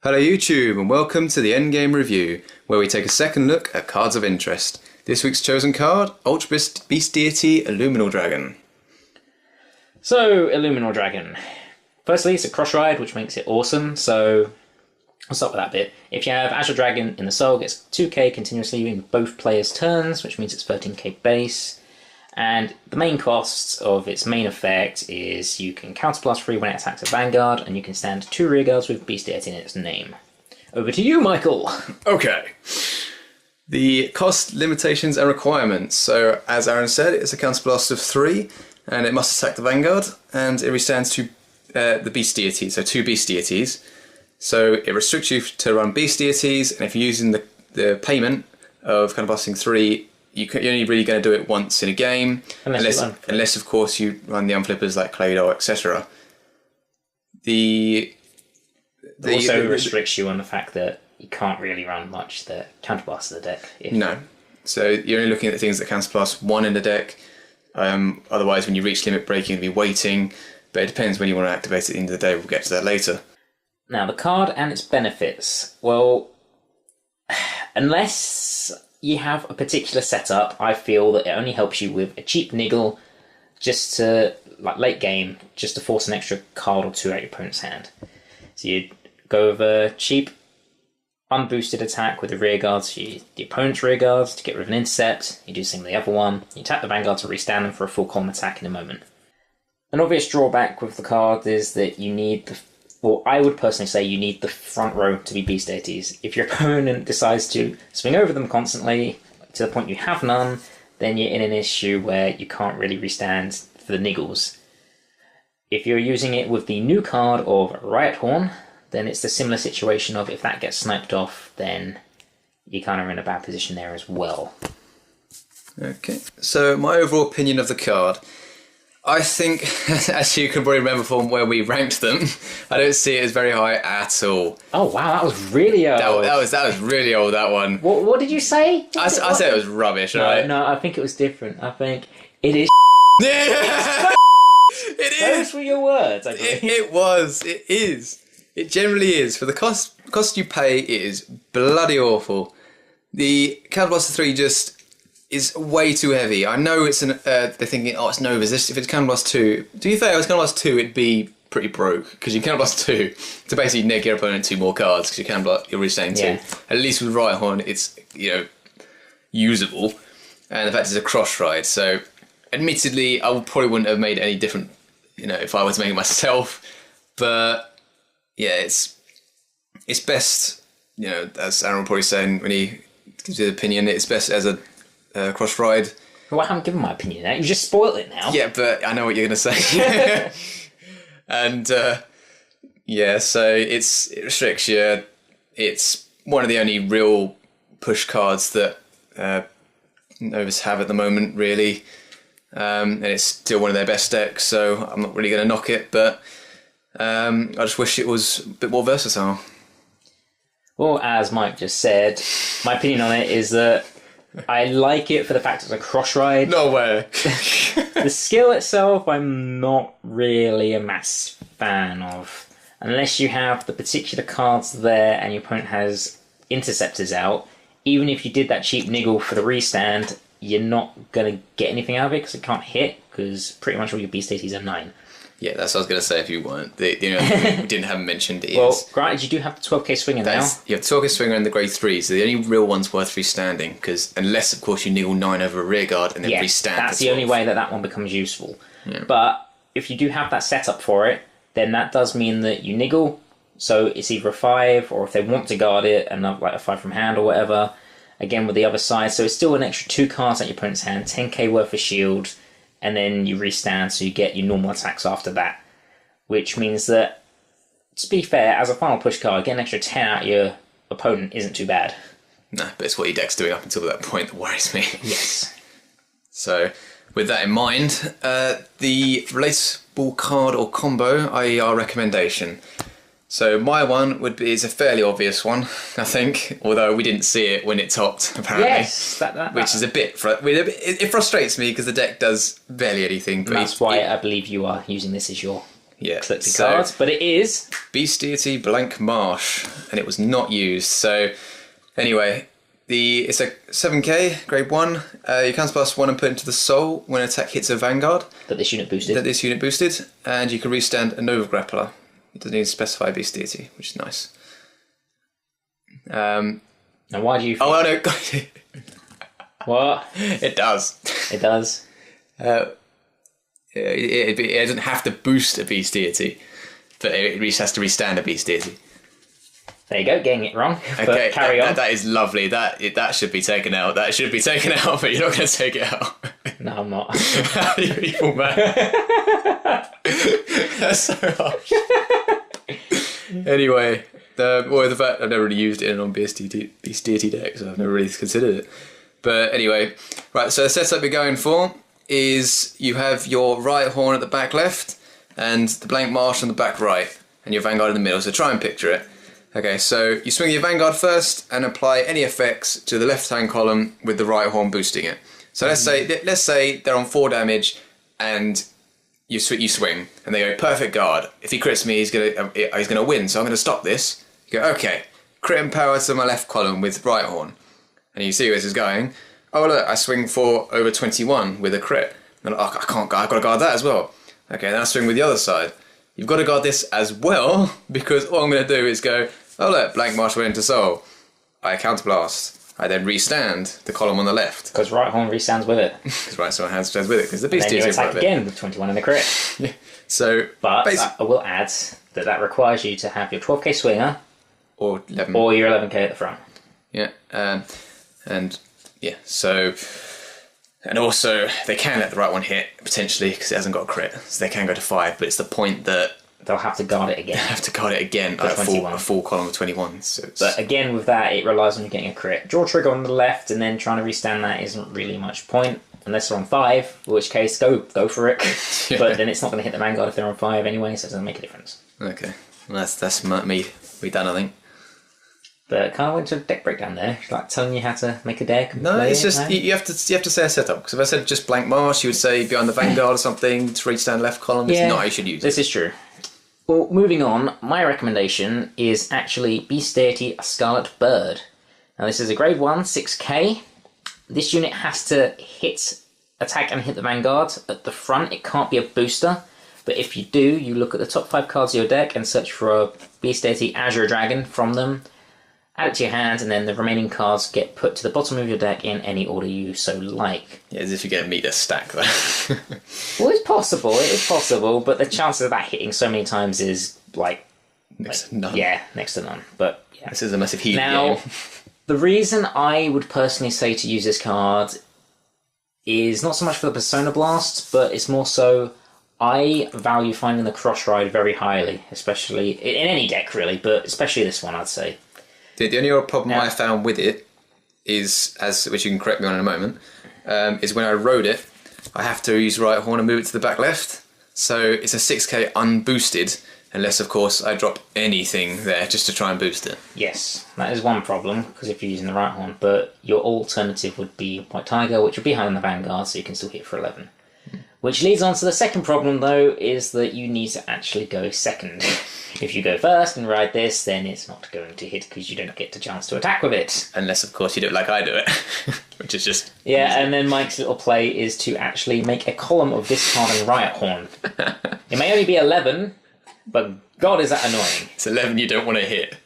Hello YouTube and welcome to the Endgame Review, where we take a second look at cards of interest. This week's chosen card, Ultra Beast Deity Illuminal Dragon. So, Illuminal Dragon. Firstly, it's a cross ride, which makes it awesome, so I'll start with that bit. If you have Azure Dragon in the soul, it gets 2k continuously in both players' turns, which means it's 13k base. And the main costs of its main effect is you can counter +3 when it attacks a Vanguard, and you can stand 2 rearguards with Beast Deity in its name. Over to you, Michael! Okay. The cost, limitations and requirements. So, as Aaron said, it's a counter blast of 3, and it must attack the Vanguard, and it restands to the Beast Deity, so 2 Beast Deities. So it restricts you to run Beast Deities, and if you're using the payment of counter blasting 3, you're only really going to do it once in a game, unless of course you run the unflippers like Claydol, etc. It also restricts you on the fact that you can't really run much the counterblast of the deck. No, so you're only looking at the things that counterblast 1 in the deck. Otherwise, when you reach limit break, you're going to be waiting. But it depends when you want to activate it at the end of the day. We'll get to that later. Now, the card and its benefits. Well, unless you have a particular setup, I feel that it only helps you with a cheap niggle just to, like late game, just to force an extra card or 2 out your opponent's hand. So you go with a cheap, unboosted attack with the rearguards, the opponent's rearguards to get rid of an intercept. You do the same with the other one. You tap the Vanguard to restand them for a full column attack in a moment. An obvious drawback with the card is that you need I would personally say you need the front row to be Beast Deities. If your opponent decides to swing over them constantly, to the point you have none, then you're in an issue where you can't really restand for the niggles. If you're using it with the new card of Riot Horn, then it's the similar situation of if that gets sniped off, then you kind of are in a bad position there as well. Okay, so my overall opinion of the card. I think, as you can probably remember from where we ranked them, I don't see it as very high at all. Oh wow, that was really old. That was really old, that one. What did you say? I said it was rubbish, right? No, I think it was different. I think it is. Yeah! It is! Those were your words, I believe. It was. It is. It generally is. For the cost you pay, it is bloody awful. The Counterblast 3 just is way too heavy. I know it's they're thinking, oh, it's no resist. If it's Counterblast 2, to be fair, if it's Counterblast 2, it'd be pretty broke, because you Counterblast 2 to basically neg your opponent 2 more cards, because you're really saying 2. Yeah. At least with Riot Horn, it's, usable. And the fact it's a cross ride, so admittedly, I probably wouldn't have made it any different, if I were to make it myself. But yeah, it's best, as Aaron will probably saying when he gives his opinion, it's best as a cross ride. Well, I haven't given my opinion yet. You just spoiled it now. Yeah, but I know what you're going to say. And so it restricts you. It's one of the only real push cards that Novus have at the moment, really. And it's still one of their best decks, so I'm not really going to knock it, but I just wish it was a bit more versatile. Well, as Mike just said, my opinion on it is that I like it for the fact it's a cross ride. No way. The skill itself, I'm not really a mass fan of. Unless you have the particular cards there and your opponent has interceptors out, even if you did that cheap niggle for the restand, you're not going to get anything out of it because it can't hit, because pretty much all your Beast Deities are 9. Yeah, that's what I was going to say if you weren't. The we haven't mentioned is... Well, granted, you do have the 12k swinger now. You have 12k swinger and the grade 3, so the only real one's worth restanding, because unless, of course, you niggle 9 over a rearguard and then restand. That's the only way that one becomes useful. Yeah. But if you do have that setup for it, then that does mean that you niggle, so it's either a 5, or if they want to guard it, like a 5 from hand or whatever, again with the other side, so it's still an extra 2 cards at your opponent's hand, 10k worth of shield, and then you restand, so you get your normal attacks after that. Which means that, to be fair, as a final push card, getting an extra 10 out of your opponent isn't too bad. No, but it's what your deck's doing up until that point that worries me. Yes. So, with that in mind, the relatable card or combo, i.e. our recommendation. So my one is a fairly obvious one, I think, although we didn't see it when it topped, apparently. Yes, which is a bit... It frustrates me because the deck does barely anything. But that's why I believe you are using this as your Yeah. collected cards, but it is Beast Deity Blank Marsh, and it was not used. So, anyway, it's a 7k, grade 1. You counterblast 1 and put into the soul when an attack hits a Vanguard. that this unit boosted. And you can restand a Nova Grappler. It doesn't even specify Beast Deity, which is nice. Now, why do you? Oh, well, no. What? It does. It does. It doesn't have to boost a Beast Deity, but it just has to restand a Beast Deity. There you go, getting it wrong. But Okay, carry on. That is lovely. That should be taken out. That should be taken out, but you're not going to take it out. No, I'm not. You evil man. That's so harsh. Anyway, the fact I've never really used it in on Beast Deity deck, so I've never really considered it. But anyway, right, so the setup you're going for is you have your right horn at the back left and the blank marsh on the back right and your Vanguard in the middle, so try and picture it. Okay, so you swing your Vanguard first and apply any effects to the left-hand column with the right horn boosting it. So let's say they're on 4 damage and you swing and they go perfect guard. If he crits me, he's gonna win. So I'm gonna stop this. You go okay, crit and power to my left column with right horn, and you see where this is going. Oh look, I swing for over 21 with a crit. And I can't. I've got to guard that as well. Okay, then I swing with the other side. You've got to guard this as well because all I'm going to do is go. Oh look, blank marsh went into soul. I counterblast. I then restand the column on the left. Because right horn restands with it. Because right so hands stands with it because the beast Then you is attack again with 21 in the crit. Yeah. So, But I will add that requires you to have your 12k swinger or 11, or your 11k at the front. Yeah, and yeah. So, and also they can let the right one hit potentially because it hasn't got a crit, so they can go to 5. But it's the point that They'll have to guard it again. they have to guard it again. Like a full column of 21. So but again, with that, it relies on you getting a crit. Draw trigger on the left, and then trying to restand that isn't really much point unless they're on 5. In which case, go for it. Yeah. But then it's not going to hit the Vanguard if they're on 5 anyway, so it doesn't make a difference. Okay, well, that's me done, I think. But kind of went to a deck breakdown there, like telling you how to make a deck. And No, play it's it, just no? you have to say a setup. Because if I said just blank marsh, you would say behind the Vanguard or something to reach down left column. It's not how you should use it. This is true. Well, moving on, my recommendation is actually Beast Deity Scarlet Bird. Now, this is a grade 1, 6k. This unit has to attack and hit the Vanguard at the front. It can't be a booster. But if you do, you look at the top 5 cards of your deck and search for a Beast Deity Azure Dragon from them. Add it to your hand, and then the remaining cards get put to the bottom of your deck in any order you so like. Yeah, as if you're going to meet a stack there. Well, it's possible, but the chances of that hitting so many times is Next to none. Yeah, next to none. But yeah. This is a massive healing Now, game. the reason I would personally say to use this card is not so much for the Persona Blast, but it's more so I value finding the Cross Ride very highly, especially in any deck really, but especially this one, I'd say. The only other problem I found with it is, which you can correct me on in a moment, is when I rode it, I have to use right horn and move it to the back left. So it's a 6k unboosted, unless of course I drop anything there just to try and boost it. Yes, that is one problem, because if you're using the right horn, but your alternative would be White Tiger, which would be higher than the Vanguard, so you can still hit for 11. Which leads on to the second problem, though, is that you need to actually go second. If you go first and ride this, then it's not going to hit because you don't get the chance to attack with it. Unless, of course, you do it like I do it, which is just... Yeah, and then Mike's little play is to actually make a column of discard and Riot Horn. It may only be 11, but God, is that annoying. It's 11 you don't want to hit.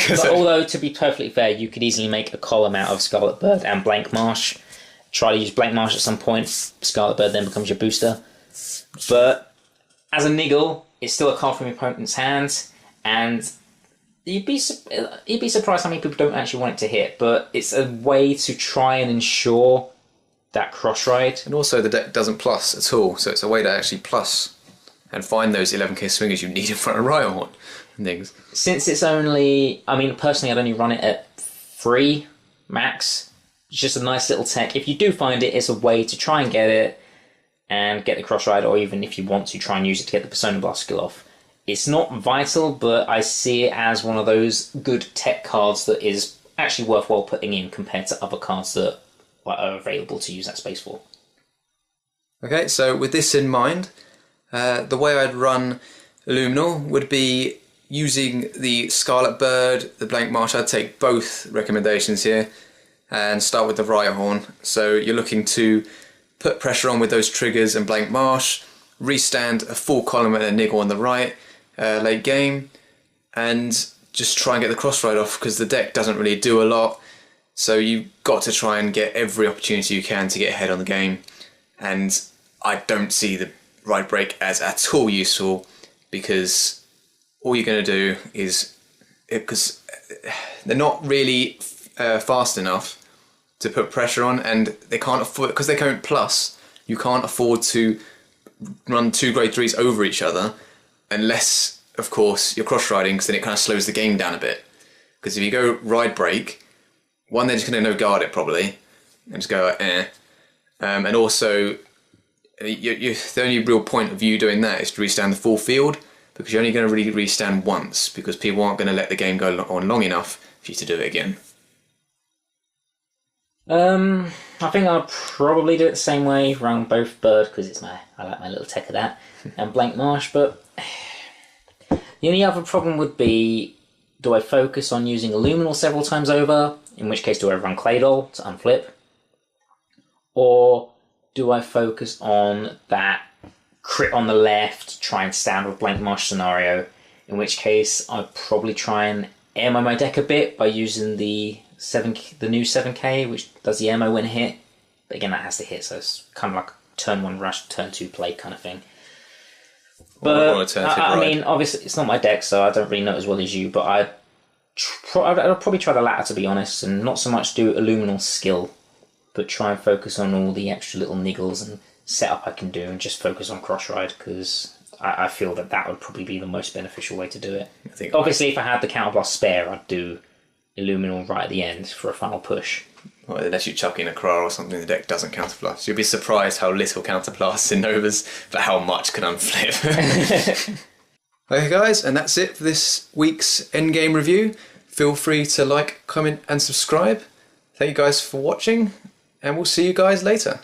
But although, to be perfectly fair, you could easily make a column out of Scarlet Bird and Blank Marsh. Try to use Blank Marsh at some point. Scarlet Bird then becomes your booster. But as a niggle, it's still a card from your opponent's hands, and you'd be surprised how many people don't actually want it to hit. But it's a way to try and ensure that cross ride. And also the deck doesn't plus at all, so it's a way to actually plus and find those 11k swingers you need in front of Riot Horn and things. Since it's only, I mean, personally, I'd only run it at 3 max. It's just a nice little tech. If you do find it, it's a way to try and get it and get the cross ride, or even if you want to try and use it to get the Persona Blast skill off. It's not vital, but I see it as one of those good tech cards that is actually worthwhile putting in compared to other cards that are available to use that space for. Okay, so with this in mind, the way I'd run Illuminal would be using the Scarlet Bird, the Blank Marsh. I'd take both recommendations here and start with the Riot Horn. So you're looking to put pressure on with those triggers and Blank Marsh, restand a full column and a niggle on the right late game, and just try and get the cross ride off, because the deck doesn't really do a lot. So you've got to try and get every opportunity you can to get ahead on the game. And I don't see the ride break as at all useful, because all you're going to do is, because they're not really fast enough to put pressure on, and they can't afford, because they count plus, you can't afford to run 2 grade 3s over each other unless, of course, you're cross riding, because then it kind of slows the game down a bit. Because if you go ride break, one, they're just going to no guard it probably and just go and also the only real point of you doing that is to restand the full field, because you're only going to really restand once, because people aren't going to let the game go on long enough for you to do it again. I think I'll probably do it the same way, run both Bird, because I like my little tech of that, and Blank Marsh. But the only other problem would be, do I focus on using Illuminal several times over, in which case do I run Claydol to unflip, or do I focus on that crit on the left, try and stand with Blank Marsh scenario, in which case I'd probably try and ammo my deck a bit by using the new 7k, which does the ammo when hit. But again, that has to hit, so it's kind of like turn 1 rush, turn 2 play kind of thing. But I mean, obviously it's not my deck, so I don't really know it as well as you, but I'd probably try the latter, to be honest, and not so much do Illuminal skill, but try and focus on all the extra little niggles and setup I can do, and just focus on cross ride, because I feel that would probably be the most beneficial way to do it. Obviously, if I had the counterblast spare, I'd do Illuminal right at the end for a final push. Well, unless you chuck in a Kra or something, the deck doesn't counterblast. You'll be surprised how little counterblast in Novas, but how much can unflip. Okay guys, and that's it for this week's endgame review. Feel free to like, comment and subscribe. Thank you guys for watching, and we'll see you guys later.